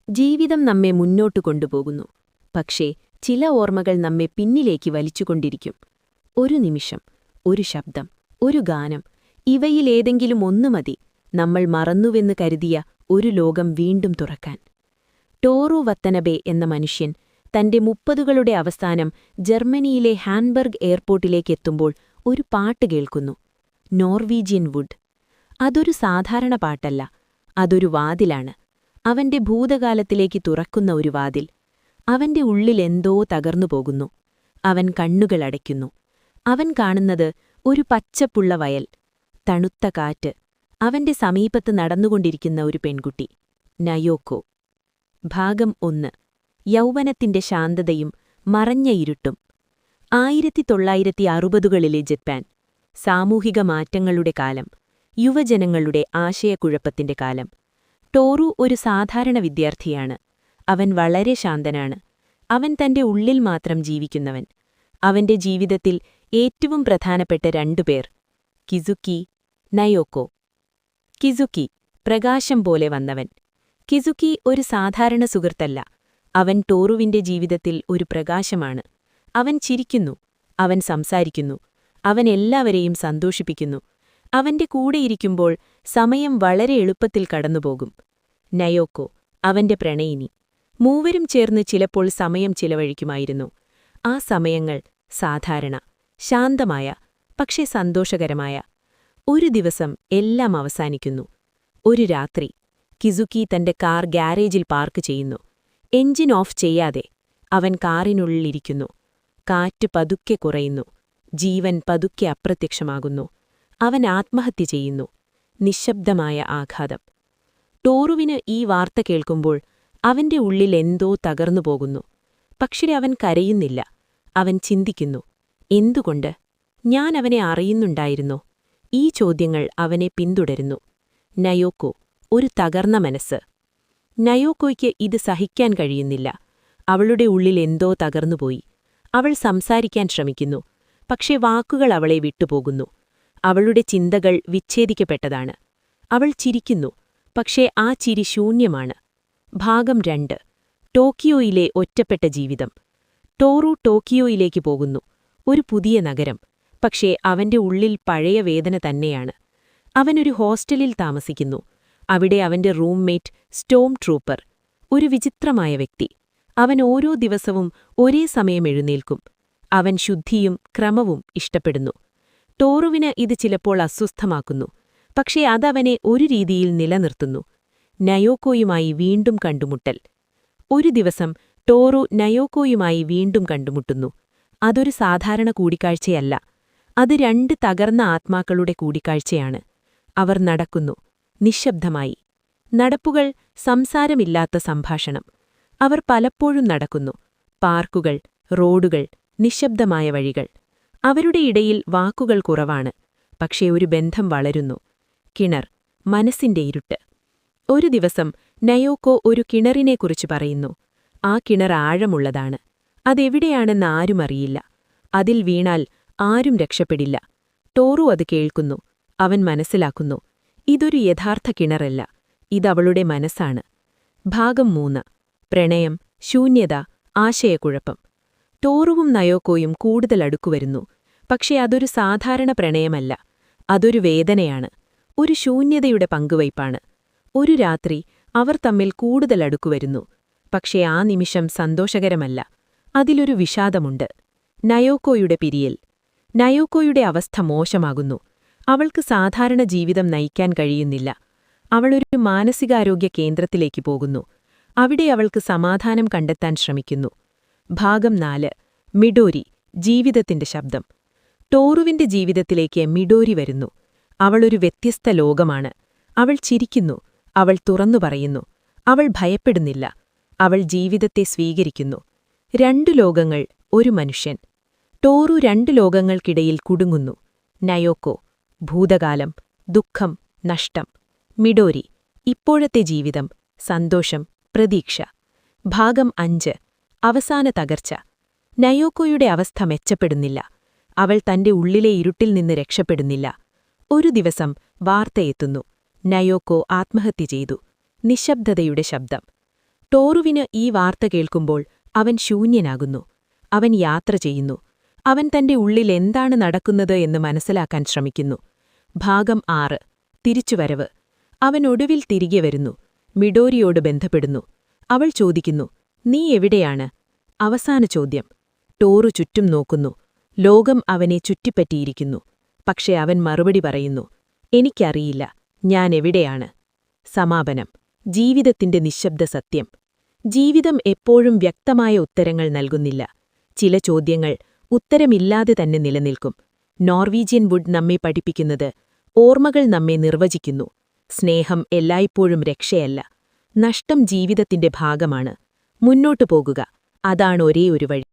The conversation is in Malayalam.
ജീവിതം നമ്മെ മുന്നോട്ടു കൊണ്ടുപോകുന്നു. പക്ഷേ ചില ഓർമ്മകൾ നമ്മെ പിന്നിലേക്ക് വലിച്ചുകൊണ്ടിരിക്കും. ഒരു നിമിഷം, ഒരു ശബ്ദം, ഒരു ഗാനം, ഇവയിലേതെങ്കിലും ഒന്നു മതി നമ്മൾ മറന്നുവെന്ന് കരുതിയ ഒരു ലോകം വീണ്ടും തുറക്കാൻ. ടോറു വത്തനബെ എന്ന മനുഷ്യൻ തന്റെ 30കളുടെ അവസാനം ജർമ്മനിയിലെ ഹാൻബർഗ് എയർപോർട്ടിലേക്കെത്തുമ്പോൾ ഒരു പാട്ട് കേൾക്കുന്നു. Norwegian Wood. അതൊരു സാധാരണ പാട്ടല്ല, അതൊരു വാതിലാണ്. അവന്റെ ഭൂതകാലത്തിലേക്ക് തുറക്കുന്ന ഒരു വാതിൽ. അവന്റെ ഉള്ളിലെന്തോ തകർന്നുപോകുന്നു. അവൻ കണ്ണുകളടയ്ക്കുന്നു. അവൻ കാണുന്നത് ഒരു പച്ചപ്പുള്ള വയൽ, തണുത്ത കാറ്റ്, അവന്റെ സമീപത്ത് നടന്നുകൊണ്ടിരിക്കുന്ന ഒരു പെൺകുട്ടി, നയോക്കോ. ഭാഗം 1. യൗവനത്തിന്റെ ശാന്തതയും മറഞ്ഞ ഇരുട്ടും. 1960കളിലെ ജപ്പാൻ. സാമൂഹിക മാറ്റങ്ങളുടെ കാലം, യുവജനങ്ങളുടെ ആശയക്കുഴപ്പത്തിന്റെ കാലം. ടോറു ഒരു സാധാരണ വിദ്യാർത്ഥിയാണ്. അവൻ വളരെ ശാന്തനാണ്. അവൻ തന്റെ ഉള്ളിൽ മാത്രം ജീവിക്കുന്നവൻ. അവന്റെ ജീവിതത്തിൽ ഏറ്റവും പ്രധാനപ്പെട്ട 2 പേർ, കിസുക്കി, നയോക്കോ. കിസുക്കി, പ്രകാശം പോലെ വന്നവൻ. കിസുക്കി ഒരു സാധാരണ സുഹൃത്തല്ല. അവൻ ടോറുവിന്റെ ജീവിതത്തിൽ ഒരു പ്രകാശമാണ്. അവൻ ചിരിക്കുന്നു, അവൻ സംസാരിക്കുന്നു, അവൻ എല്ലാവരെയും സന്തോഷിപ്പിക്കുന്നു. അവന്റെ കൂടെയിരിക്കുമ്പോൾ സമയം വളരെ എളുപ്പത്തിൽ കടന്നുപോകും. നയോക്കോ, അവന്റെ പ്രണയിനി. മൂവരും ചേർന്ന് ചിലപ്പോൾ സമയം ചിലവഴിക്കുമായിരുന്നു. ആ സമയങ്ങൾ സാധാരണ, ശാന്തമായ, പക്ഷേ സന്തോഷകരമായ. ഒരു ദിവസം എല്ലാം അവസാനിക്കുന്നു. ഒരു രാത്രി കിസുക്കി തന്റെ കാർ ഗ്യാരേജിൽ പാർക്ക് ചെയ്യുന്നു. എഞ്ചിൻ ഓഫ് ചെയ്യാതെ അവൻ കാറിനുള്ളിലിരിക്കുന്നു. കാറ്റ് പതുക്കെ കുറയുന്നു. ജീവൻ പതുക്കെ അപ്രത്യക്ഷമാകുന്നു. അവൻ ആത്മഹത്യ ചെയ്യുന്നു. നിശ്ശബ്ദമായ ആഘാതം. ടോറുവിന് ഈ വാർത്ത കേൾക്കുമ്പോൾ അവന്റെ ഉള്ളിൽ എന്തോ തകർന്നുപോകുന്നു. പക്ഷേ അവൻ കരയുന്നില്ല. അവൻ ചിന്തിക്കുന്നു, എന്തുകൊണ്ട്? ഞാൻ അവനെ അറിയുന്നുണ്ടായിരുന്നോ? ഈ ചോദ്യങ്ങൾ അവനെ പിന്തുടരുന്നു. നയോക്കോ, ഒരു തകർന്ന മനസ്സ്. നയോക്കോയ്ക്ക് ഇത് സഹിക്കാൻ കഴിയുന്നില്ല. അവളുടെ ഉള്ളിൽ എന്തോ തകർന്നുപോയി. അവൾ സംസാരിക്കാൻ ശ്രമിക്കുന്നു. പക്ഷേ വാക്കുകൾ അവളെ വിട്ടുപോകുന്നു. അവളുടെ ചിന്തകൾ വിച്ഛേദിക്കപ്പെട്ടതാണ്. അവൾ ചിരിക്കുന്നു. പക്ഷേ ആ ചിരി ശൂന്യമാണ്. ഭാഗം 2. ടോക്കിയോയിലെ ഒറ്റപ്പെട്ട ജീവിതം. ടോറു ടോക്കിയോയിലേക്ക് പോകുന്നു. ഒരു പുതിയ നഗരം. പക്ഷേ അവന്റെ ഉള്ളിൽ പഴയ വേദന തന്നെയാണ്. അവനൊരു ഹോസ്റ്റലിൽ താമസിക്കുന്നു. അവിടെ അവന്റെ റൂംമേറ്റ് സ്റ്റോം ട്രൂപ്പർ, ഒരു വിചിത്രമായ വ്യക്തി. അവൻ ഓരോ ദിവസവും ഒരേ സമയം എഴുന്നേൽക്കും. അവൻ ശുദ്ധിയും ക്രമവും ഇഷ്ടപ്പെടുന്നു. ടോറുവിന് ഇത് ചിലപ്പോൾ അസ്വസ്ഥമാക്കുന്നു. പക്ഷേ അതവനെ ഒരു രീതിയിൽ നിലനിർത്തുന്നു. നയോക്കോയുമായി വീണ്ടും കണ്ടുമുട്ടൽ. ഒരു ദിവസം ടോറു നയോക്കോയുമായി വീണ്ടും കണ്ടുമുട്ടുന്നു. അതൊരു സാധാരണ കൂടിക്കാഴ്ചയല്ല. അത് 2 തകർന്ന ആത്മാക്കളുടെ കൂടിക്കാഴ്ചയാണ്. അവർ നടക്കുന്നു, നിശ്ശബ്ദമായി. നടപ്പുകൾ, സംസാരമില്ലാത്ത സംഭാഷണം. അവർ പലപ്പോഴും നടക്കുന്നു. പാർക്കുകൾ, റോഡുകൾ, നിശ്ശബ്ദമായ വഴികൾ. അവരുടെ ഇടയിൽ വാക്കുകൾ കുറവാണ്. പക്ഷേ ഒരു ബന്ധം വളരുന്നു. കിണർ, മനസ്സിന്റെ ഇരുട്ട്. ഒരു ദിവസം നയോക്കോ ഒരു കിണറിനെക്കുറിച്ച് പറയുന്നു. ആ കിണർ ആഴമുള്ളതാണ്. അതെവിടെയാണെന്ന് ആരും അറിയില്ല. അതിൽ വീണാൽ ആരും രക്ഷപ്പെടില്ല. ടോറു അത് കേൾക്കുന്നു. അവൻ മനസ്സിലാക്കുന്നു, ഇതൊരു യഥാർത്ഥ കിണറല്ല, ഇതവളുടെ മനസ്സാണ്. ഭാഗം 3. പ്രണയം, ശൂന്യത, ആശയക്കുഴപ്പം. ടോറുവും നയോക്കോയും കൂടുതൽ അടുക്കുവരുന്നു. പക്ഷേ അതൊരു സാധാരണ പ്രണയമല്ല. അതൊരു വേദനയാണ്. ഒരു ശൂന്യതയുടെ പങ്കുവയ്പ്പാണ്. ഒരു രാത്രി അവർ തമ്മിൽ കൂടുതൽ അടുക്കുവരുന്നു. പക്ഷേ ആ നിമിഷം സന്തോഷകരമല്ല. അതിലൊരു വിഷാദമുണ്ട്. നയോക്കോയുടെ പിരിയൽ. നയോക്കോയുടെ അവസ്ഥ മോശമാകുന്നു. അവൾക്ക് സാധാരണ ജീവിതം നയിക്കാൻ കഴിയുന്നില്ല. അവളൊരു മാനസികാരോഗ്യ കേന്ദ്രത്തിലേക്ക് പോകുന്നു. അവിടെ അവൾക്ക് സമാധാനം കണ്ടെത്താൻ ശ്രമിക്കുന്നു. ഭാഗം 4. മിഡോരി, ജീവിതത്തിന്റെ ശബ്ദം. ടോറുവിന്റെ ജീവിതത്തിലേക്ക് മിഡോരി വരുന്നു. അവളൊരു വ്യത്യസ്ത ലോകമാണ്. അവൾ ചിരിക്കുന്നു. അവൾ തുറന്നു പറയുന്നു. അവൾ ഭയപ്പെടുന്നില്ല. അവൾ ജീവിതത്തെ സ്വീകരിക്കുന്നു. 2 ലോകങ്ങൾ, ഒരു മനുഷ്യൻ. ടോറു 2 ലോകങ്ങൾക്കിടയിൽ കുടുങ്ങുന്നു. നയോക്കോ, ഭൂതകാലം, ദുഃഖം, നഷ്ടം. മിഡോരി, ഇപ്പോഴത്തെ ജീവിതം, സന്തോഷം, പ്രതീക്ഷ. ഭാഗം 5. അവസാന തകർച്ച. നയോക്കോയുടെ അവസ്ഥ മെച്ചപ്പെടുന്നില്ല. അവൾ തന്റെ ഉള്ളിലെ ഇരുട്ടിൽ നിന്ന് രക്ഷപ്പെടുന്നില്ല. ഒരു ദിവസം വാർത്തയെത്തുന്നു. നയോക്കോ ആത്മഹത്യ ചെയ്തു. നിശ്ശബ്ദതയുടെ ശബ്ദം. ടോറുവിന് ഈ വാർത്ത കേൾക്കുമ്പോൾ അവൻ ശൂന്യനാകുന്നു. അവൻ യാത്ര ചെയ്യുന്നു. അവൻ തന്റെ ഉള്ളിൽ എന്താണ് നടക്കുന്നത് എന്ന് മനസ്സിലാക്കാൻ ശ്രമിക്കുന്നു. ഭാഗം 6. തിരിച്ചുവരവ്. അവൻ ഒടുവിൽ തിരികെ വരുന്നു. മിഡോരിയോട് ബന്ധപ്പെടുന്നു. അവൾ ചോദിക്കുന്നു, നീ എവിടെയാണ്? അവസാന ചോദ്യം. ടോറു ചുറ്റും നോക്കുന്നു. ലോകം അവനെ ചുറ്റിപ്പറ്റിയിരിക്കുന്നു. പക്ഷെ അവൻ മറുപടി പറയുന്നു, എനിക്കറിയില്ല, ഞാൻ എവിടെയാണ്. സമാപനം. ജീവിതത്തിന്റെ നിശ്ശബ്ദ സത്യം. ജീവിതം എപ്പോഴും വ്യക്തമായ ഉത്തരങ്ങൾ നൽകുന്നില്ല. ചില ചോദ്യങ്ങൾ ഉത്തരമില്ലാതെ തന്നെ നിലനിൽക്കും. നോർവീജിയൻ വുഡ് നമ്മെ പഠിപ്പിക്കുന്നത് ഓർമ്മകൾ നമ്മെ നിർവചിക്കുന്നു. സ്നേഹം എല്ലായ്പ്പോഴും രക്ഷയല്ല. നഷ്ടം ജീവിതത്തിന്റെ ഭാഗമാണ്. മുന്നോട്ടു പോകുക, അതാണ് ഒരേയൊരു വഴി.